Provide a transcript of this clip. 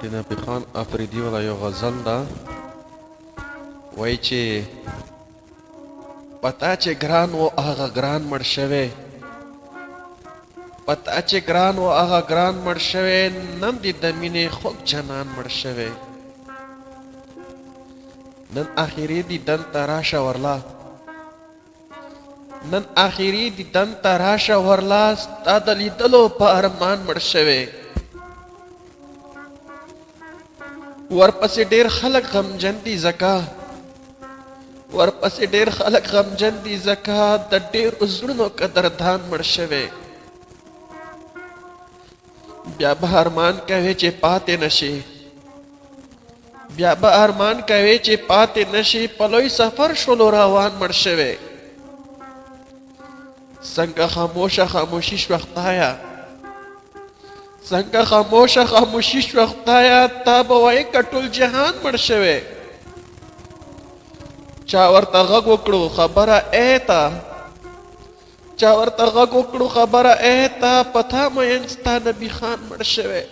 د نبي خان افریدي والا یو غزل ده، وایي چې پتا چې ګران و هغه ګران مړ شوی، پتا چې ګران و هغه ګران مړ شوی، نن دې د مینې خوږ جنان مړ شوی. نن آخري دیدن ته راشه ورلا، نن آخري دیدن ته راشه ورلا، ستا د لیدلو په ارمان مړ شوی. ورپسې ډېر خلک غمجن دي ځکه، ورپسې ډېر خلک غمجن دي ځکه د ډېرو زړونو قدردان مړ شوی. بیا به ارمان کوي چې پاتې نشي، بیا به ارمان کوي چې پاتې نشي، په لوی سفر شولو روان مړ شوی. څنګه خاموشه خاموشي شوه خدایه، څنګه خاموشه خاموشي شوه خدایه، تا به وایې که ټول جهان مړ شوی. چا ورته غږ وکړو خبره ایته، چا ورته غږ وکړو خبره ایته، په تا مین ستا نبي خان مړ شوی.